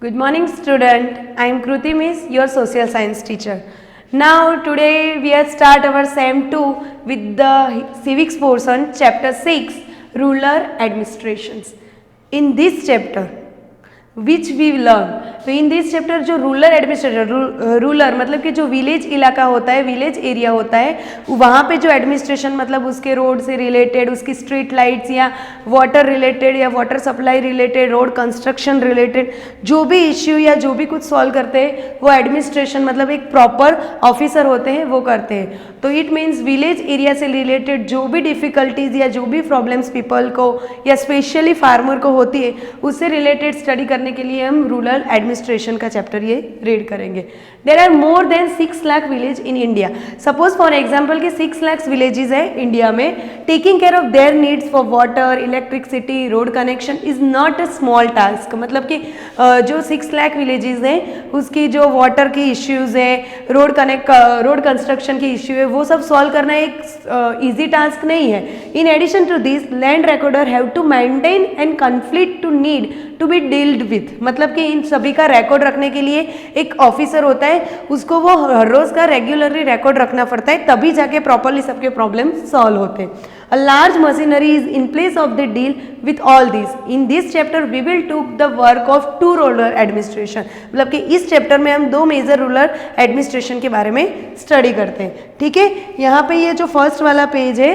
Good morning student. I am Kruti Miss, your social science teacher. Now today we are start our SEM 2 with the civics portion chapter 6 rural administrations. In this chapter which we learn, तो in this chapter जो rural administration rural मतलब कि जो village इलाका होता है, village area होता है, वहाँ पे जो एडमिनिस्ट्रेशन मतलब उसके रोड से रिलेटेड, उसकी स्ट्रीट लाइट्स या वाटर रिलेटेड या water supply related, road construction related जो भी इश्यू या जो भी कुछ सॉल्व करते हैं वो एडमिनिस्ट्रेशन मतलब एक प्रॉपर ऑफिसर होते हैं वो करते हैं. तो इट मीन्स विलेज एरिया से रिलेटेड जो भी डिफिकल्टीज या जो भी प्रॉब्लम्स पीपल को या स्पेशली फार्मर को होती है उससे रिलेटेड स्टडी करने के लिए हम रूरल एडमिनिस्ट्रेशन का चैप्टर ये रीड करेंगे. There are more than 6 lakh village in India. Suppose for example कि 6 लाख विलेजेस है इंडिया में. Taking care of their needs for water, electricity, road connection is not a small task. मतलब कि जो 6 lakh villages हैं उसकी जो वाटर की इश्यूज है, रोड कंस्ट्रक्शन की इश्यू है, वो सब सॉल्व करना एक ईजी टास्क नहीं है. In addition to this land recorder have to maintain and conflict to need to be dealt with. मतलब कि इन सभी का रिकॉर्ड रखने के लिए एक ऑफिसर होता है, उसको वो हर रोज का रेगुलरली रिकॉर्ड रखना पड़ता है, तभी जाके प्रॉपरली सबके प्रॉब्लम सॉल्व होते हैं. A large machinery is in place of the deal with all these. In this chapter we will took the work of 2 rural administration. मतलब कि इस चैप्टर में हम 2 मेजर रूरल एडमिनिस्ट्रेशन के बारे में स्टडी करते हैं. ठीक है, यहाँ पे ये जो फर्स्ट वाला पेज है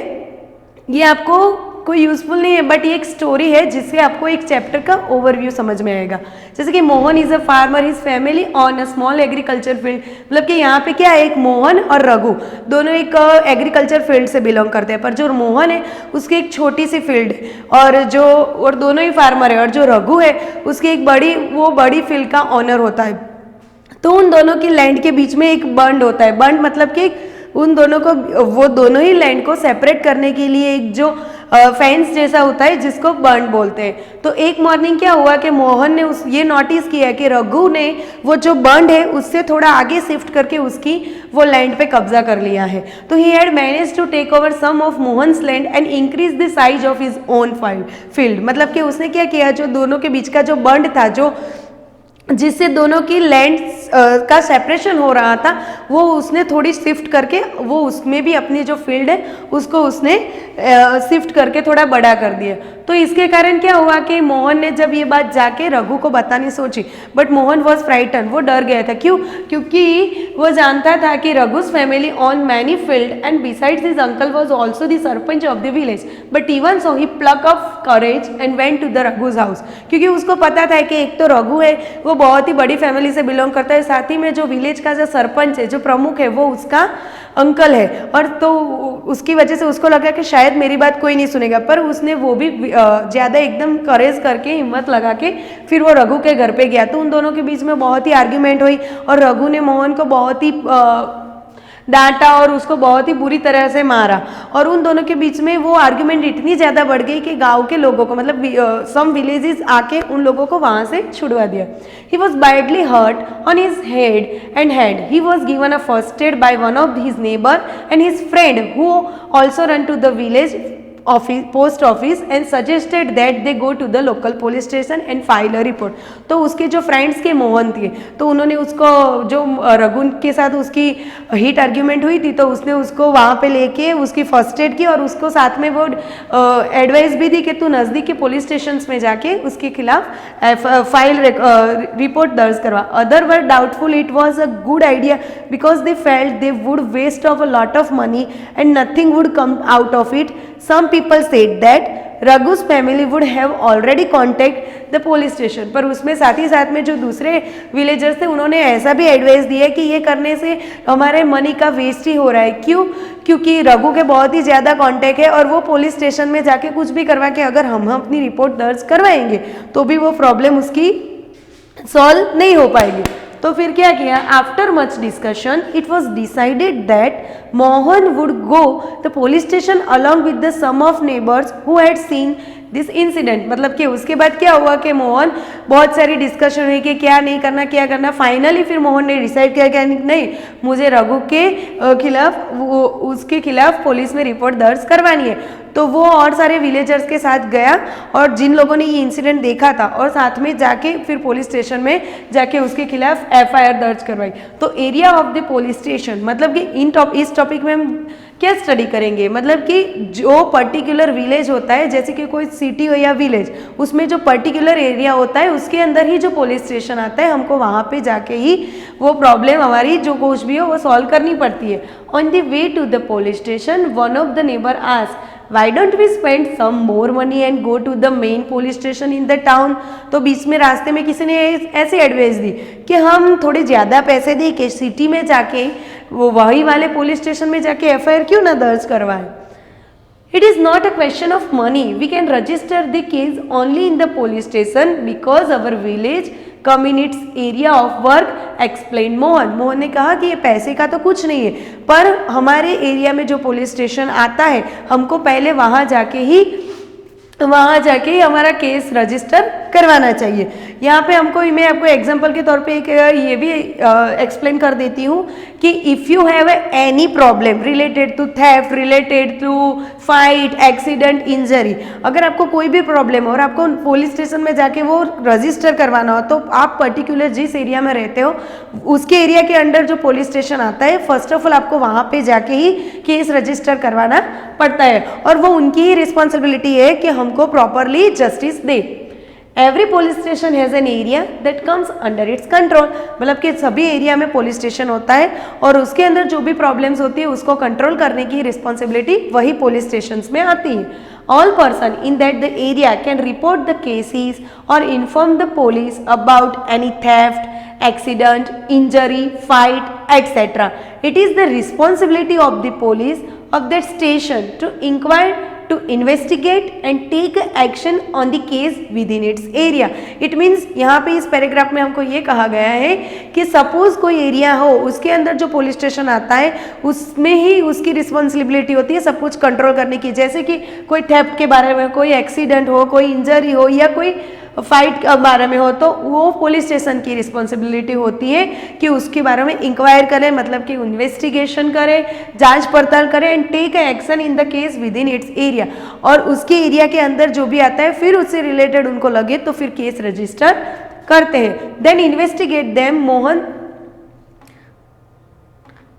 ये आपको कोई यूजफुल नहीं है, बट ये एक स्टोरी है जिससे आपको एक चैप्टर का ओवरव्यू समझ में आएगा. जैसे कि Mohan is a farmer, his family on a small agriculture field. मतलब कि यहाँ पे क्या है, एक मोहन और रघु दोनों एक एग्रीकल्चर फील्ड से बिलोंग करते हैं, पर जो मोहन है उसकी एक छोटी सी फील्ड है और दोनों ही फार्मर है, और जो रघु है उसकी एक बड़ी फील्ड का ऑनर होता है. तो उन दोनों की लैंड के बीच में एक बंड होता है. बंड मतलब कि उन दोनों को वो दोनों ही लैंड को सेपरेट करने के लिए एक जो फेंस जैसा होता है जिसको बंड बोलते हैं. तो एक मॉर्निंग क्या हुआ कि मोहन ने ये नोटिस किया कि रघु ने वो जो बंड है उससे थोड़ा आगे शिफ्ट करके उसकी वो लैंड पे कब्जा कर लिया है. तो he had manage to take over some of Mohan's land and increase the size of his own field. मतलब कि उसने क्या किया, जो दोनों के बीच का जो बंड था, जो जिससे दोनों की लैंड का सेपरेशन हो रहा था, वो उसने थोड़ी शिफ्ट करके वो उसमें भी अपनी जो फील्ड है उसको उसने शिफ्ट करके थोड़ा बड़ा कर दिया. तो इसके कारण क्या हुआ कि मोहन ने जब ये बात जाके रघु को बतानी सोची, बट मोहन वॉज फ्राइटन, वो डर गया था. क्यों? क्योंकि वो जानता था कि Raghu's family owned many field and besides his uncle was also the sarpanch of the village. But even so he pluck up courage and went to the Raghu's house. क्योंकि उसको पता था कि एक तो रघु है वो बहुत ही बड़ी फैमिली से बिलोंग करता है, साथ ही में जो विलेज का जो सरपंच है, जो प्रमुख है, वो उसका अंकल है, और तो उसकी वजह से उसको लगा कि शायद मेरी बात कोई नहीं सुनेगा. पर उसने वो भी ज़्यादा एकदम करेज करके, हिम्मत लगा के फिर वो रघु के घर पे गया. तो उन दोनों के बीच में बहुत ही आर्ग्यूमेंट हुई और रघु ने मोहन को बहुत ही डांटा और उसको बहुत ही बुरी तरह से मारा. और उन दोनों के बीच में वो आर्ग्यूमेंट इतनी ज़्यादा बढ़ गई कि गांव के लोगों को मतलब सम विलेजेस आके उन लोगों को वहाँ से छुड़वा दिया. He was badly hurt on his head and head. He was given a first aid by one of his neighbor and his friend who also ran to the village post office and suggested that they go to the local police station and file a report. तो उसके जो friends के मोहन थे, तो उन्होंने उसको जो रघु के साथ उसकी हीट आर्ग्यूमेंट हुई थी, तो उसने उसको वहाँ पे लेके उसकी फर्स्ट एड की और उसको साथ में वो एडवाइस भी दी कि तू नज़दीक के पुलिस स्टेशन में जाके उसके खिलाफ फाइल रिपोर्ट दर्ज करवा. Other were doubtful it was a good idea because they felt they would waste of a lot of money and nothing would come out of it. Some people said that Raghu's family would have already contacted the police station. पर उसमें साथ ही साथ में जो दूसरे villagers थे उन्होंने ऐसा भी एडवाइस दिया कि ये करने से हमारे मनी का वेस्ट ही हो रहा है. क्यों? क्योंकि रघु के बहुत ही ज़्यादा कांटेक्ट है और वो पुलिस स्टेशन में जाके कुछ भी करवा के अगर हम अपनी रिपोर्ट दर्ज करवाएंगे तो भी वो प्रॉब्लम उसकी सॉल्व नहीं हो पाएगी. तो फिर क्या किया, after much discussion it was decided that Mohan would go the police station along with the some of neighbours who had seen this incident. मतलब कि उसके बाद क्या हुआ कि मोहन बहुत सारी डिस्कशन हुई कि क्या नहीं करना क्या करना. फाइनली फिर मोहन ने डिसाइड किया कि नहीं, मुझे रघु के खिलाफ उसके खिलाफ पुलिस में रिपोर्ट दर्ज करवानी है. तो वो और सारे विलेजर्स के साथ गया और जिन लोगों ने ये इंसिडेंट देखा था और साथ में जाके फिर पुलिस स्टेशन में जाके उसके खिलाफ FIR दर्ज करवाई। तो area of the police station मतलब कि इस टॉपिक में हम क्या स्टडी करेंगे, मतलब कि जो पर्टिकुलर विलेज होता है, जैसे कि कोई सिटी हो या विलेज, उसमें जो पर्टिकुलर एरिया होता है उसके अंदर ही जो पुलिस स्टेशन आता है, हमको वहाँ पे जाके ही वो प्रॉब्लम हमारी जो कुछ भी हो वो सॉल्व करनी पड़ती है। On the way to the police station one of the neighbour asked, Why don't we spend some more money and go to the main police station in the town? तो बीच में रास्ते में किसी ने ऐसी एडवाइस दी कि हम थोड़े ज़्यादा पैसे दे के सिटी में जाके वो वही वाले पुलिस स्टेशन में जाके FIR क्यों ना दर्ज करवाएं? It is not a question of money. We can register the case only in the police station because our village come in its area of work, explained Mohan. Mohan ने कहा कि ये पैसे का तो कुछ नहीं है, पर हमारे एरिया में जो पुलिस स्टेशन आता है हमको पहले वहाँ जाके ही हमारा केस रजिस्टर करवाना चाहिए। यहाँ पे मैं आपको एग्जांपल के तौर पे एक ये भी एक्सप्लेन कर देती हूँ कि if you have any problem related to theft, related to fight, accident, injury, अगर आपको कोई भी प्रॉब्लम हो और आपको पुलिस स्टेशन में जाके वो रजिस्टर करवाना हो, तो आप पर्टिकुलर जिस एरिया में रहते हो उसके एरिया के अंडर जो पुलिस स्टेशन आता है, फर्स्ट ऑफ ऑल आपको वहाँ पे जाके ही केस रजिस्टर करवाना पड़ता है और वो उनकी ही रिस्पॉन्सिबिलिटी है कि हमको properly justice they. Every police station has an area that comes under its control, मतलब कि सभी एरिया में पुलिस स्टेशन होता है और उसके अंदर जो भी प्रॉब्लम्स होती है उसको कंट्रोल करने की रिस्पॉन्सिबिलिटी वही पुलिस स्टेशंस में आती है। All person in that the area can report the cases और inform the police about any theft, accident, injury, fight, etc. It is the responsibility of the police of that station to inquire, to investigate and take action on the case within its area. It means यहाँ पे इस paragraph में हमको ये कहा गया है कि सपोज कोई एरिया हो उसके अंदर जो पुलिस स्टेशन आता है उसमें ही उसकी रिस्पॉन्सिबिलिटी होती है सब कुछ कंट्रोल करने की। जैसे कि कोई थेफ्ट के बारे में, कोई एक्सीडेंट हो, कोई इंजरी हो या कोई फाइट के बारे में हो, तो वो पुलिस स्टेशन की रिस्पॉन्सिबिलिटी होती है कि उसके बारे में इंक्वायर करें, मतलब कि इन्वेस्टिगेशन करें, जांच पड़ताल करें and take action in the case within its area, और उसके एरिया के अंदर जो भी आता है फिर उससे रिलेटेड उनको लगे तो फिर केस रजिस्टर करते हैं। Then investigate them Mohan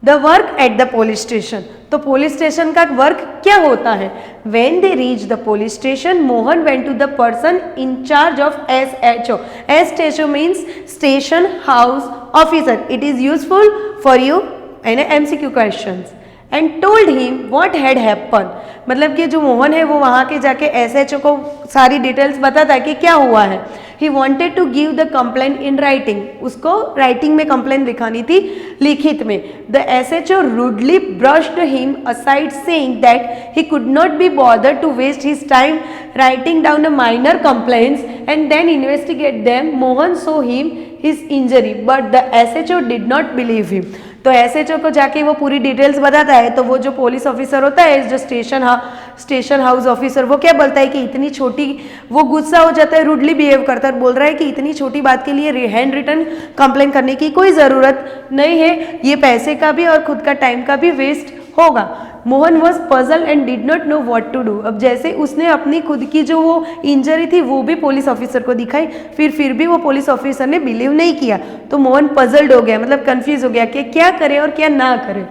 the work at the police station. तो पुलिस स्टेशन का वर्क क्या होता है? When they reach the police station Mohan went to the person in charge of SHO। SHO means station house officer. It is useful for you an MCQ questions and told him what had happen. मतलब कि जो मोहन है वो वहाँ के जाके SHO को सारी डिटेल्स बताता है कि क्या हुआ है। He wanted to give the complaint in writing, उसको राइटिंग में कंप्लेंट लिखानी थी, लिखित में। The SHO rudely brushed him aside saying that he could not be bothered to waste his time writing down a minor complaints and then investigate them. Mohan saw him his injury but the SHO did not believe him. तो SHO को जाके वो पूरी details बताता है, तो वो जो पुलिस ऑफिसर होता है, जो स्टेशन हाउस ऑफिसर, वो क्या बोलता है कि इतनी छोटी, वो गुस्सा हो जाता है, रूडली बिहेव करता है, बोल रहा है कि इतनी छोटी बात के लिए हैंड रिटन कंप्लेन करने की कोई ज़रूरत नहीं है, ये पैसे का भी और खुद का टाइम का भी वेस्ट होगा। Mohan was puzzle and did not know what to do. अब जैसे उसने अपनी खुद की जो वो इंजरी थी वो भी पुलिस ऑफिसर को दिखाई, फिर भी वो पुलिस ऑफिसर ने बिलीव नहीं किया, तो मोहन पजल्ड हो गया, मतलब कंफ्यूज हो गया कि क्या करे और क्या ना करे।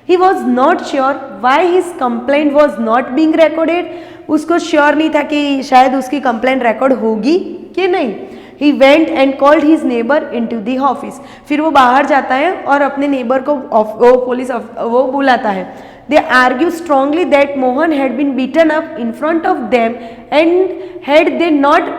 He was not sure why his complaint was not being recorded. उसको श्योर नहीं था कि शायद उसकी कंप्लेंट रिकॉर्ड होगी कि नहीं। He went and called his neighbor into the office। फिर वो बाहर जाता है और अपने नेबर को वो बुलाता है। They argue strongly that Mohan had been beaten up in front of them and had they not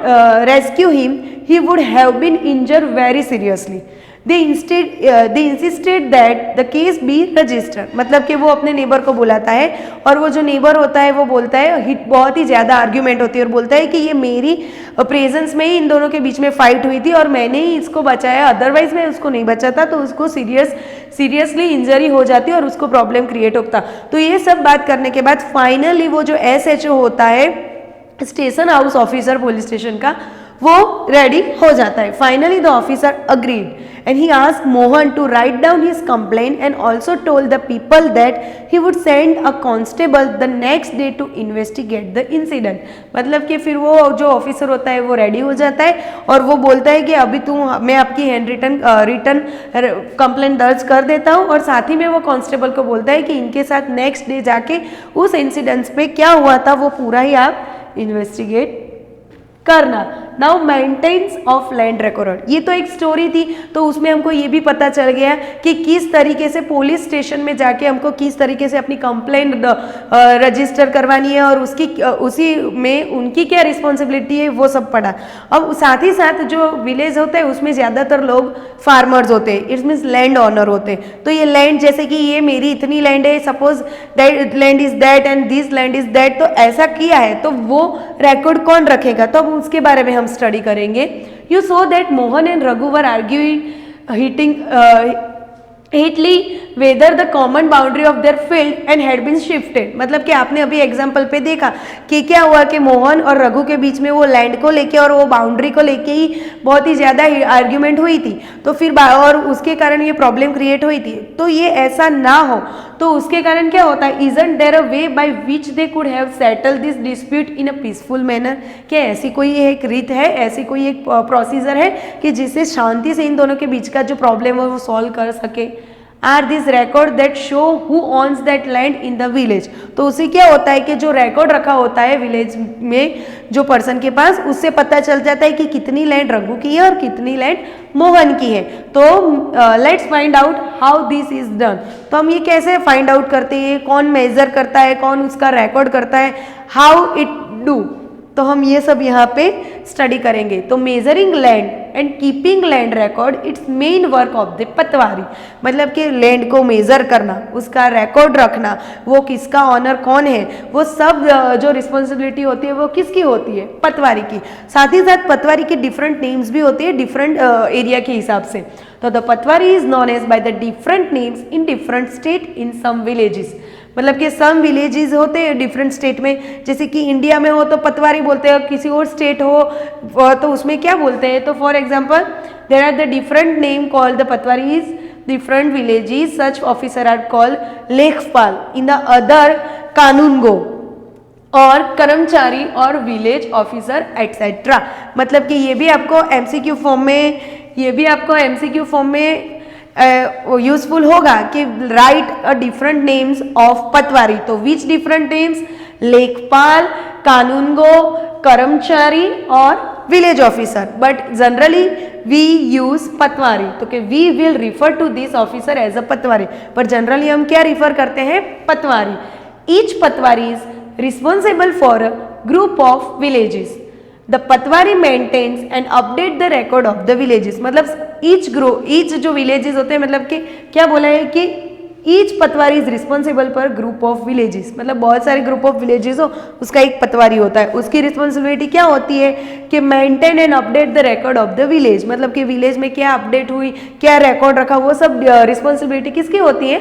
rescued him, he would have been injured very seriously. They insisted that the case be registered। मतलब कि वो अपने neighbour को बुलाता है और वो जो नेबर होता है वो बोलता है, बहुत ही ज़्यादा आर्ग्यूमेंट होती है और बोलता है कि ये मेरी प्रेजेंस में ही इन दोनों के बीच में फाइट हुई थी और मैंने ही इसको बचाया, अदरवाइज मैं उसको नहीं बचाता तो उसको सीरियसली इंजरी हो जाती और उसको प्रॉब्लम क्रिएट होता। तो ये सब बात करने के बाद फाइनली वो जो SHO होता है, station house officer police station का, वो रेडी हो जाता है. Finally the officer agreed and he asked Mohan to write down his complaint and also told the people that he would send a constable the next day to investigate the incident. मतलब कि फिर वो जो officer होता है वो ready हो जाता है और वो बोलता है कि अभी मैं आपकी हैंड रिटन कंप्लेंट दर्ज कर देता हूँ, और साथ ही में वो कांस्टेबल को बोलता है कि इनके साथ नेक्स्ट डे जाके उस इंसिडेंट्स पे क्या हुआ था वो पूरा ही आप इन्वेस्टिगेट करना. Now maintenance of land record, ये तो एक स्टोरी थी, तो उसमें हमको ये भी पता चल गया कि किस तरीके से पुलिस स्टेशन में जाके हमको किस तरीके से अपनी कंप्लेंट रजिस्टर करवानी है और उसी में उनकी क्या रिस्पॉन्सिबिलिटी है वो सब पढ़ा. अब साथ ही साथ जो विलेज होते हैं उसमें ज़्यादातर लोग फार्मर्स होते हैं, इट्स मीन्स लैंड ऑनर होते हैं. तो ये लैंड जैसे कि ये मेरी इतनी लैंड है, suppose that land is that and this land is that, तो ऐसा किया है तो वो रिकॉर्ड कौन रखेगा, तो अब उसके बारे में हम स्टडी करेंगे. You so that Mohan and Raghu were arguing heatedly whether the common boundary of their field and had been shifted. मतलब कि आपने अभी एग्जांपल पे देखा कि क्या हुआ कि मोहन और रघु के बीच में वो लैंड को लेके और वो बाउंड्री को लेके ही बहुत ही ज़्यादा आर्ग्यूमेंट हुई थी, तो फिर और उसके कारण ये प्रॉब्लम क्रिएट हुई थी. तो ये ऐसा ना हो तो उसके कारण क्या होता है, isn't there a way by which they could have settle this dispute in a peaceful manner. क्या ऐसी कोई एक रीत है, ऐसी कोई एक प्रोसीजर है कि जिससे शांति से इन दोनों के बीच का जो प्रॉब्लम है वो सॉल्व कर सके. Are this record that show who owns that land in the village. तो उसे क्या होता है कि जो रिकॉर्ड रखा होता है विलेज में जो पर्सन के पास, उससे पता चल जाता है कि कितनी लैंड रघु की है और कितनी लैंड मोहन की है. तो let's find out how this is done. तो हम ये कैसे फाइंड आउट करते हैं, कौन मेजर करता है, कौन उसका रिकॉर्ड करता है, हाउ इट डू, तो हम ये सब यहाँ पे स्टडी करेंगे. तो measuring land and keeping land record it's main work of the patwari. मतलब कि लैंड को मेजर करना, उसका रिकॉर्ड रखना, वो किसका ऑनर कौन है, वो सब जो रिस्पॉन्सिबिलिटी होती है वो किसकी होती है, पटवारी की. साथ ही साथ पटवारी के डिफरेंट नेम्स भी होते हैं डिफरेंट एरिया के हिसाब से. तो the patwari is known as by the different names in different state in some villages. मतलब कि सम विलेजेस होते हैं डिफरेंट स्टेट में, जैसे कि इंडिया में हो तो पटवारी बोलते हैं, किसी और स्टेट हो तो उसमें क्या बोलते हैं. तो for example there are the different name called the patwari is different villages. Such officer are called lekhpal, in the other कानूनगो और कर्मचारी और विलेज ऑफिसर एटसेट्रा. मतलब कि ये भी आपको एमसीक्यू फॉर्म में यूजफुल होगा कि right a different names of patwari. तो which different names, lekhpal, kanungo, कर्मचारी और village officer. But generally we use patwari, तो कि we will refer to this officer as a patwari, पर जनरली हम क्या रिफर करते हैं, patwari. Each patwari is responsible for a group of villages. The patwari maintains and update the record of the villages. मतलब each जो villages होते हैं, मतलब कि क्या बोला है कि ईच पटवारी इज रिस्पॉन्सिबल पर ग्रुप ऑफ विलेजेस. मतलब बहुत सारे ग्रुप ऑफ विलेजेस हो, उसका एक पटवारी होता है. उसकी रिस्पॉन्सिबिलिटी क्या होती है कि maintain and update the record of the village. मतलब कि विलेज में क्या अपडेट हुई, क्या रिकॉर्ड रखा, वो सब रिस्पॉन्सिबिलिटी किसकी होती है,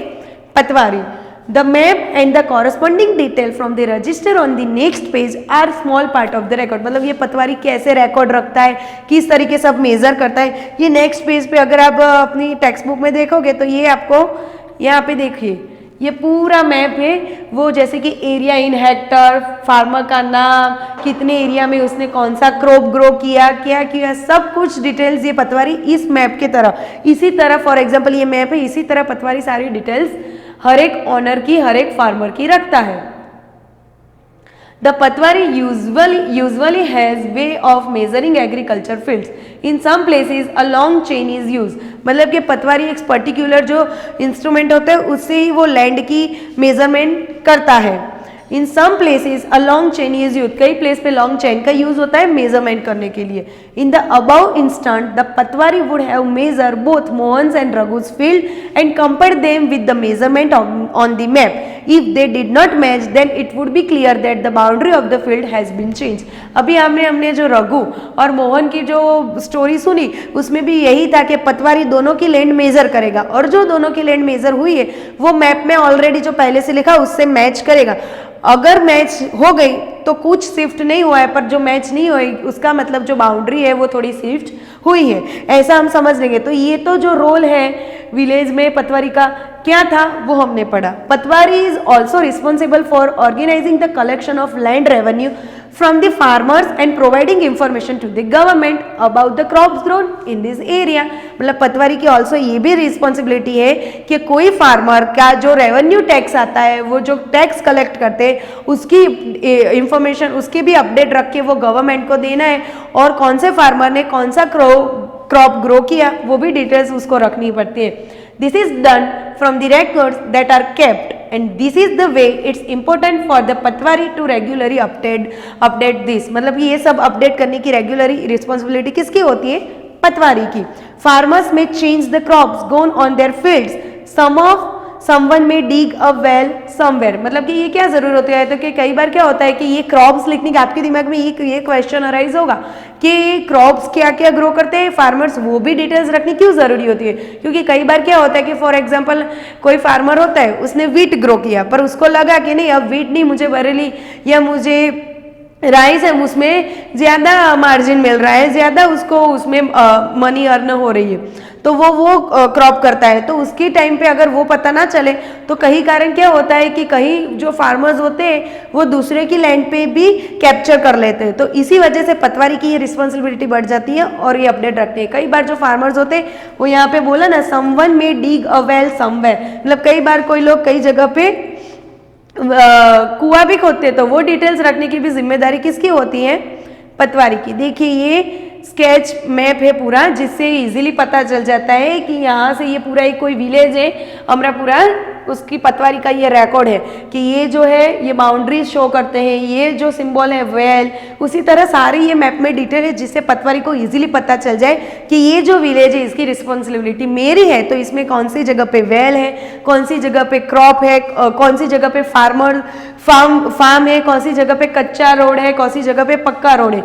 पटवारी. The map and the corresponding detail from the register on the next page are small part of the record. मतलब ये पटवारी कैसे रिकॉर्ड रखता है, किस तरीके से अब मेजर करता है, ये नेक्स्ट पेज पे अगर आप अपनी टेक्स्ट बुक में देखोगे तो ये आपको यहाँ पे देखिए ये पूरा मैप है. वो जैसे कि एरिया इन हेक्टर, फार्मर का नाम, कितने एरिया में उसने कौन सा क्रॉप ग्रो किया, क्या किया, सब कुछ डिटेल्स ये पटवारी इस मैप के तरह, इसी तरह फॉर एग्जाम्पल ये मैप है, इसी तरह पटवारी सारी डिटेल्स हर एक ऑनर की, हर एक फार्मर की रखता है. The Patwari usually has way of measuring agriculture fields. In some places a long chain is used. मतलब कि पटवारी एक पर्टिकुलर जो इंस्ट्रूमेंट होता है उससे ही वो लैंड की मेजरमेंट करता है. In some places a long chain is use. कई प्लेस पे लॉन्ग चेन का यूज होता है मेजरमेंट करने के लिए. In the above instance the patwari would have measure both Mohan's and Raghu's field and compare them with the measurement on the map. If they did not match then it would be clear that the boundary of the field has been change. अभी हमने जो रघु और मोहन की जो story सुनी उसमें भी यही था कि पटवारी दोनों की लैंड मेजर करेगा और जो दोनों की लैंड मेजर हुई है वो मैप में ऑलरेडी जो पहले से लिखा उससे मैच करेगा. अगर मैच हो गई तो कुछ शिफ्ट नहीं हुआ है, पर जो मैच नहीं हुई उसका मतलब जो बाउंड्री है वो थोड़ी शिफ्ट हुई है, ऐसा हम समझ लेंगे। तो ये तो जो रोल है विलेज में पटवारी का क्या था वो हमने पढ़ा। Patwari is also responsible for organising the collection of land revenue from the farmers and providing information to the government about the crops grown in this area। मतलब पटवारी की ऑल्सो ये भी रिस्पॉन्सिबिलिटी है कि कोई फार्मर का जो रेवेन्यू टैक्स आता है, वो जो टैक्स कलेक्ट करते हैं उसकी इंफॉर्मेशन, उसकी भी अपडेट रख के वो गवर्नमेंट को देना है, और कौन से फार्मर ने कौन सा क्रॉप ग्रो किया वो भी डिटेल्स उसको रखनी पड़ती है। This is done from the records that are kept, and this is the way it's important for the Patwari to regularly update this। मतलब कि ये सब अपडेट करने की रेगुलरी रिस्पॉन्सिबिलिटी किसकी होती है? पटवारी की। Farmers may change the crops grown on their fields, someone may dig a well somewhere। मतलब कि ये क्या जरूरत होती है, तो कि कई बार क्या होता है कि ये क्रॉप्स लिखने के आपके दिमाग में ये क्वेश्चन अराइज होगा कि क्रॉप्स क्या क्या ग्रो करते हैं फार्मर्स, वो भी डिटेल्स रखनी क्यों जरूरी होती है? क्योंकि कई बार क्या होता है कि फॉर एग्जांपल कोई फार्मर होता है, उसने वीट ग्रो किया, पर उसको लगा कि नहीं अब वीट नहीं, मुझे बरेली या मुझे राइस है, उसमें ज़्यादा मार्जिन मिल रहा है, ज़्यादा उसको उसमें मनी अर्न हो रही है, तो वो क्रॉप करता है। तो उसके टाइम पे अगर वो पता ना चले तो कहीं कारण क्या होता है कि कहीं जो फार्मर्स होते हैं वो दूसरे की लैंड पे भी कैप्चर कर लेते हैं। तो इसी वजह से पटवारी की ये रिस्पॉन्सिबिलिटी बढ़ जाती है और ये अपडेट रखते हैं। कई बार जो फार्मर्स होते हैं वो यहाँ पे बोला ना, समवन में डिग अ वेल समवेयर, मतलब कई बार कोई लोग कई जगह पे कुआं भी खोदते, तो वो डिटेल्स रखने की भी जिम्मेदारी किसकी होती है? पटवारी की। देखिए ये स्केच मैप है पूरा, जिससे इजीली पता चल जाता है कि यहाँ से ये पूरा एक कोई विलेज है अमरापुरा, उसकी पटवारी का ये रिकॉर्ड है कि ये जो है ये बाउंड्री शो करते हैं, ये जो सिंबल है वेल, उसी तरह सारी ये मैप में डिटेल है, जिससे पटवारी को इजीली पता चल जाए कि ये जो विलेज है इसकी रिस्पॉन्सिबिलिटी मेरी है, तो इसमें कौन सी जगह पे वेल है, कौन सी जगह पे क्रॉप है, कौन सी जगह पे फार्म है, कौन सी जगह पे कच्चा रोड है, कौन सी जगह पे पक्का रोड है,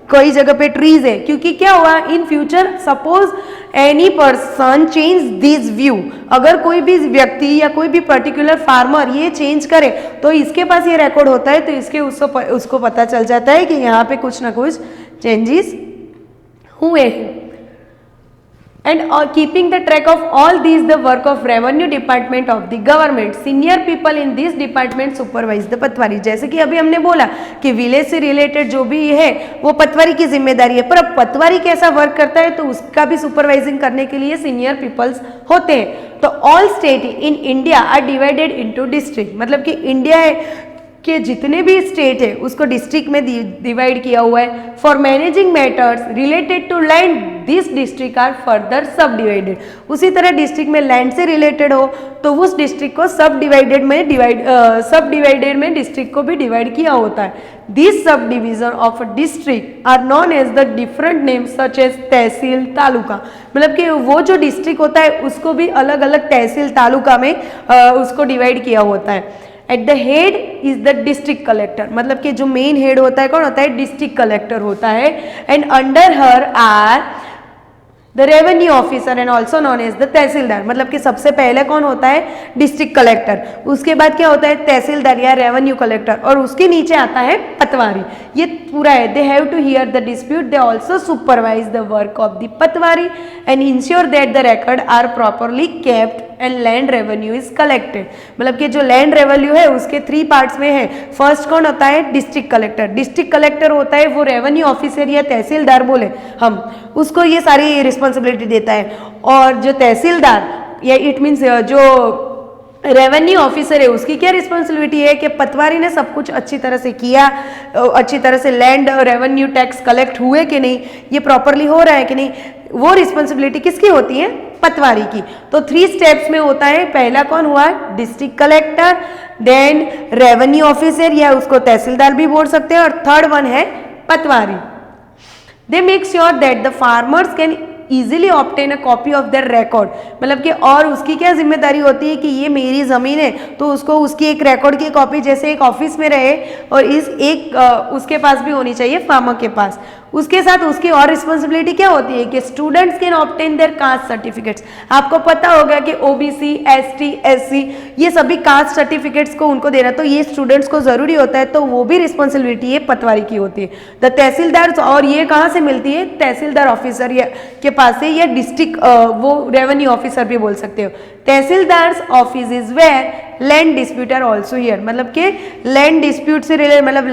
कोई जगह पे ट्रीज है। क्योंकि क्या हुआ in future suppose any person change this view, अगर कोई भी व्यक्ति या कोई भी पर्टिकुलर फार्मर ये चेंज करे तो इसके पास ये रिकॉर्ड होता है, तो इसके उसको पता चल जाता है कि यहाँ पे कुछ ना कुछ चेंजेस हुए हैं। And keeping the track of all these the work of revenue department of the government, senior people in this department supervise the पटवारी। जैसे कि अभी हमने बोला कि विलेज से रिलेटेड जो भी है वो पटवारी की जिम्मेदारी है, पर अब पटवारी कैसा वर्क करता है तो उसका भी सुपरवाइजिंग करने के लिए सीनियर पीपल्स होते हैं। तो all state in India are divided into district, मतलब कि इंडिया के जितने भी स्टेट है उसको डिस्ट्रिक्ट में डिवाइड किया हुआ है। For managing matters related to land this district are further subdivided. उसी तरह डिस्ट्रिक्ट में लैंड से रिलेटेड हो तो उस डिस्ट्रिक्ट को सब डिवाइडेड में डिस्ट्रिक्ट को भी डिवाइड किया होता है। This sub division of district are known as the different names such as tehsil taluka, मतलब कि वो जो डिस्ट्रिक्ट होता है उसको भी अलग अलग तहसील तालुका में उसको डिवाइड किया होता है। At the head is the district collector, मतलब कि जो मेन हेड होता है कौन होता है? डिस्ट्रिक्ट कलेक्टर होता है। And under her are the revenue officer and also known as the tehsildar, मतलब कि सबसे पहले कौन होता है? डिस्ट्रिक्ट कलेक्टर, उसके बाद क्या होता है? तहसीलदार या रेवेन्यू कलेक्टर, और उसके नीचे आता है पटवारी। ये पूरा है। They have to hear the dispute, they also supervise the work of the patwari and ensure that the record are properly kept and land revenue is collected. मतलब कि जो लैंड रेवेन्यू है उसके 3 पार्ट्स में है। फर्स्ट कौन होता है? District collector. डिस्ट्रिक्ट कलेक्टर होता है वो रेवेन्यू ऑफिसर या तहसीलदार बोले हम, उसको ये सारी रिस्पॉन्सिबिलिटी देता है। और जो तहसीलदार या इट मीन्स जो रेवेन्यू ऑफिसर है उसकी क्या रिस्पॉन्सिबिलिटी है कि पटवारी ने सब कुछ अच्छी तरह से किया, अच्छी तरह से लैंड रेवेन्यू टैक्स कलेक्ट हुए कि नहीं, ये प्रॉपरली हो रहा है कि नहीं, वो रिस्पॉन्सिबिलिटी किसकी होती है? पटवारी की। तो 3 स्टेप्स में होता है। पहला कौन हुआ? District collector, then revenue officer या उसको तहसीलदार भी बोल सकते हैं, और थर्ड वन है patwari. They make sure that the farmers can easily obtain a copy of their record, मतलब कि और उसकी क्या जिम्मेदारी होती है कि ये मेरी ज़मीन है तो उसको उसकी एक रिकॉर्ड की कॉपी जैसे एक ऑफिस में रहे और उसके पास भी होनी चाहिए फार्मर के पास। उसके साथ उसकी और रिस्पॉन्सिबिलिटी क्या होती है कि students can obtain their caste certificates. आपको पता होगा कि ओबीसी, एसटी, एससी ये सभी कास्ट सर्टिफिकेट्स को उनको देना, तो ये स्टूडेंट्स को जरूरी होता है, तो वो भी रिस्पॉन्सिबिलिटी ये पटवारी की होती है। द तहसीलदार, और ये कहाँ से मिलती है? तहसीलदार ऑफिसर के पास से, या डिस्ट्रिक्ट वो रेवेन्यू ऑफिसर भी बोल सकते हो। Tehsildar's office is where land dispute are also hear, मतलब कि लैंड डिस्प्यूट से रिलेटेड, मतलब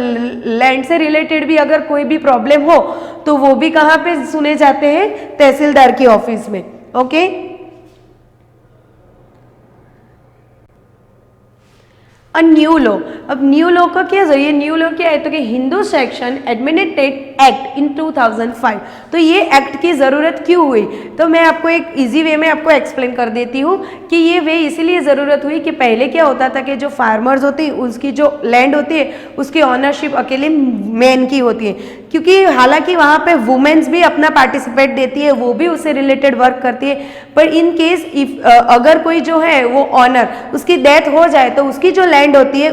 लैंड से रिलेटेड भी अगर कोई भी प्रॉब्लम हो तो वो भी कहाँ पे सुने जाते हैं? तहसीलदार की ऑफिस में। Okay, a new law. अब न्यू लॉ का क्या जरिए, न्यू लॉ क्या है? तो कि Hindu section administrate act in 2005। तो ये एक्ट की ज़रूरत क्यों हुई? तो मैं आपको एक इजी वे में आपको एक्सप्लेन कर देती हूँ कि ये वे इसीलिए ज़रूरत हुई कि पहले क्या होता था कि जो फार्मर्स होती है उसकी जो लैंड होती है उसकी ऑनरशिप अकेले मैन की होती है, क्योंकि हालांकि वहाँ पे वुमेन्स भी अपना पार्टिसिपेट देती है, वो भी उससे रिलेटेड वर्क करती है, पर इन केस इफ अगर कोई जो है वो ऑनर उसकी डेथ हो जाए तो उसकी जो लैंड होती है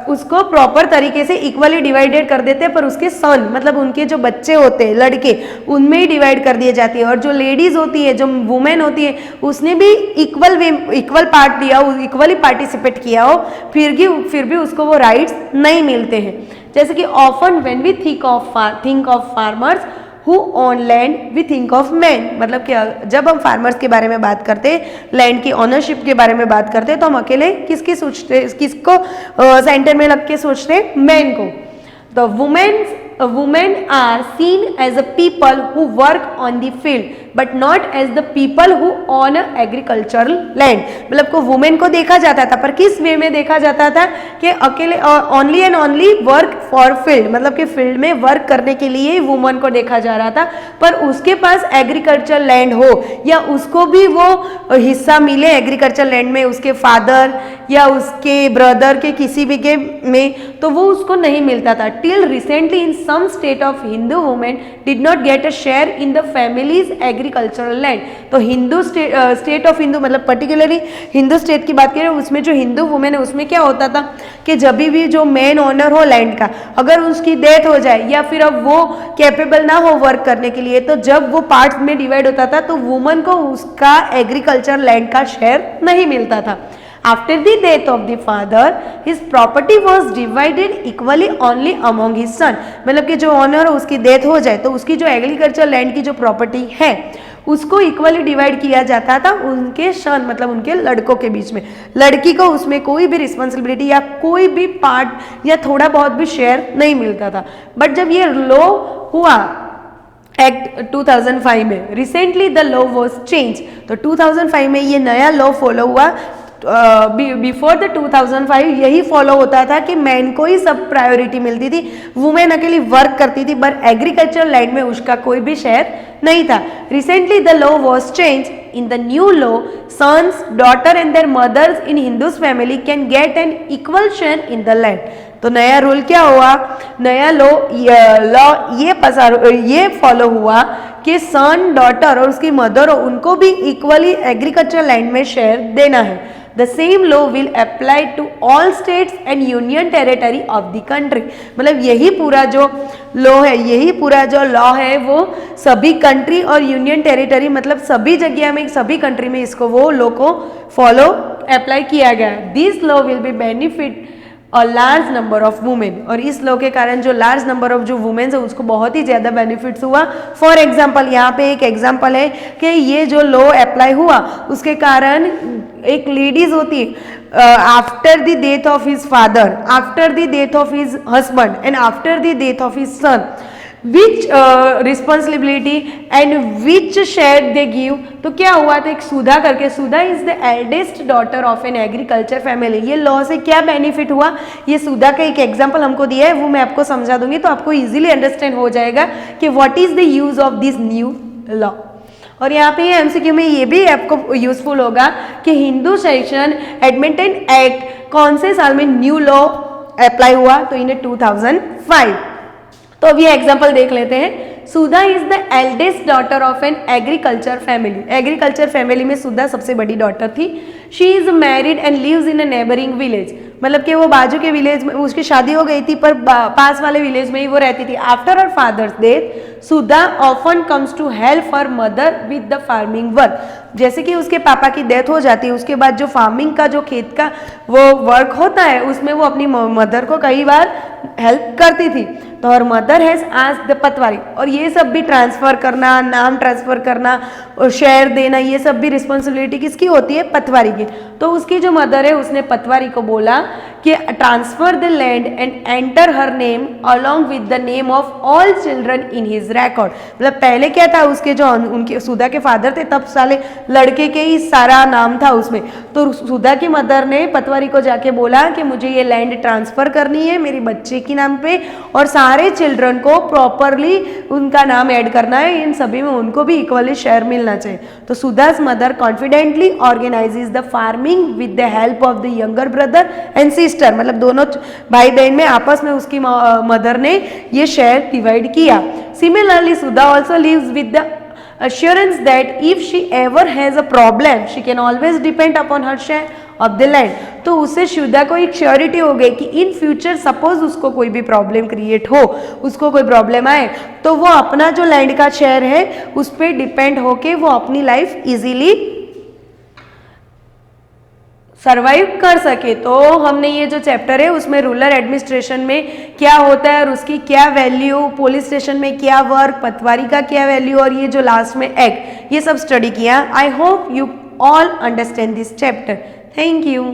उसको प्रॉपर तरीके से इक्वली डिवाइडेड कर देते हैं, पर उसके सन मतलब उनके जो बच्चे होते हैं लड़के उनमें ही डिवाइड कर दिए जाती है। और जो लेडीज होती है, जो वुमेन होती है, उसने भी इक्वल पार्ट दिया, इक्वली पार्टिसिपेट किया हो, फिर भी उसको वो राइट्स नहीं मिलते हैं। जैसे कि often when we think of farmers who own land we think of man, मतलब कि जब हम फार्मर्स के बारे में बात करते हैं, लैंड की ऑनरशिप के बारे में बात करते हैं, तो हम अकेले किसको सेंटर में लग के सोचते हैं? मैन को। The women are seen as a people who work on the field but not as the people who on agricultural land, मतलब को वुमेन को देखा जाता था, पर किस वे में देखा जाता था कि अकेले only and only work for field, मतलब कि फील्ड में वर्क करने के लिए ही वुमन को देखा जा रहा था, पर उसके पास एग्रीकल्चर लैंड हो या उसको भी वो हिस्सा मिले एग्रीकल्चर लैंड में, उसके फादर या उसके ब्रदर के किसी भी के में, तो वो उसको नहीं मिलता था। Till recently in some state of Hindu women did not get a share in the families agricultural land. तो हिंदू स्टेट ऑफ हिंदू, मतलब पर्टिकुलरली हिंदू स्टेट की बात करें, उसमें जो हिंदू वुमेन है उसमें क्या होता था कि जब भी जो मेन ओनर हो लैंड का, अगर उसकी डेथ हो जाए या फिर अब वो कैपेबल ना हो वर्क करने के लिए, तो जब वो पार्ट में डिवाइड होता था तो वुमन को उसका एग्रीकल्चर लैंड का शेयर नहीं मिलता था। After the death of the father, his property was divided equally only among his son। मतलब कि जो ऑनर है उसकी डेथ हो जाए तो उसकी जो एग्रीकल्चर लैंड की जो प्रॉपर्टी है उसको इक्वली डिवाइड किया जाता था उनके सन, मतलब उनके लड़कों के बीच में। लड़की को उसमें कोई भी रिस्पॉन्सिबिलिटी या कोई भी पार्ट या थोड़ा बहुत भी शेयर नहीं मिलता था। बट जब ये लॉ हुआ एक्ट 2005 में, recently the law was change, तो 2005 में ये नया लॉ फॉलो हुआ। बिफोर द 2005 यही फॉलो होता था कि मैन को ही सब प्रायोरिटी मिलती थी, वुमेन अकेली वर्क करती थी, पर एग्रीकल्चर लैंड में उसका कोई भी शेयर नहीं था। Recently the law was change. In the new law sons, daughter and their mothers in Hindus family can get an equal share in the land. तो नया रूल क्या हुआ, नया लॉ ये फॉलो हुआ कि सन, डॉटर और उसकी मदर उनको भी इक्वली एग्रीकल्चर लैंड में शेयर देना है। The same law will apply to all states and union territory of the country। मतलब यही पूरा जो लॉ है वो सभी कंट्री और यूनियन टेरिटरी, मतलब सभी जगह में, सभी कंट्री में इसको वो लॉ को फॉलो अप्लाई किया गया। This law will be benefit a large number of women, और इस लॉ के कारण जो लार्ज नंबर ऑफ जो वुमेन्स है उसको बहुत ही ज़्यादा बेनिफिट्स हुआ। फॉर एग्जाम्पल, यहाँ पे एक एग्जाम्पल है कि ये जो लॉ अप्लाई हुआ उसके कारण एक लेडीज होती है, after the death of his father, after the death of his husband and after the death of his son, which responsibility and which share they give. तो क्या हुआ था, एक सुधा करके, Sudha is the eldest daughter of an agriculture family. ये law से क्या benefit हुआ, ये सुधा का एक एग्जाम्पल हमको दिया है, वो मैं आपको समझा दूंगी तो आपको इजीली अंडरस्टैंड हो जाएगा कि what is the use of this new law. और यहाँ पे एमसीक्यू में ये भी आपको यूजफुल होगा कि हिंदू सेक्शन एडमिटेड एक्ट कौन से साल में न्यू लॉ अप्लाई हुआ, तो इन्हें 2005। तो अब ये एग्जाम्पल देख लेते हैं। Sudha is the eldest daughter of an agriculture family. Agriculture family में सुधा सबसे बड़ी डॉटर थी। She is married and lives in a neighbouring village. मतलब कि वो बाजू के विलेज में, उसकी शादी हो गई थी पर पास वाले विलेज में ही वो रहती थी। After her father's death Sudha often comes to help her mother with the farming work. जैसे कि उसके पापा की डेथ हो जाती है, उसके बाद जो फार्मिंग का जो खेत का वो वर्क होता है उसमें वो अपनी मदर को कई बार हेल्प करती थी। तो और मदर हैज आस्क्ड द पटवारी, और ये सब भी ट्रांसफर करना, नाम ट्रांसफर करना और शेयर देना, ये सब भी रिस्पॉन्सिबिलिटी किसकी होती है? पटवारी की। तो उसकी जो मदर है उसने पटवारी को बोला कि transfer the land and enter her name along with the name of all children in his record. मतलब पहले क्या था, उसके जो उनके सुधा के फादर थे तब साले लड़के के ही सारा नाम था उसमें। तो सुधा की मदर ने पटवारी को जाके बोला कि मुझे ये लैंड ट्रांसफर करनी है मेरी बच्चे के नाम पे, और सारे चिल्ड्रन को प्रॉपरली उनका नाम ऐड करना है, इन सभी में उनको भी इक्वली शेयर मिलना चाहिए। तो Sudha's mother confidently organises the farming with the help of the younger brother and sister. मतलब दोनों भाई बहन में आपस में उसकी मदर ने ये शेयर डिवाइड किया। Similarly Sudha also lives with the assurance that if she ever has a problem she can always depend upon her share of the land। तो उससे सुधा को एक श्योरिटी हो गई कि इन फ्यूचर सपोज उसको कोई भी प्रॉब्लम क्रिएट हो, उसको कोई प्रॉब्लम आए, तो वो अपना जो लैंड का शेयर है उस पर डिपेंड होके वो अपनी लाइफ इजीली सर्वाइव कर सके। तो हमने ये जो चैप्टर है उसमें रूरल एडमिनिस्ट्रेशन में क्या होता है और उसकी क्या वैल्यू, पुलिस स्टेशन में क्या वर्क, पटवारी का क्या वैल्यू, और ये जो लास्ट में एक्ट, ये सब स्टडी किया। I hope you all understand this chapter. Thank you.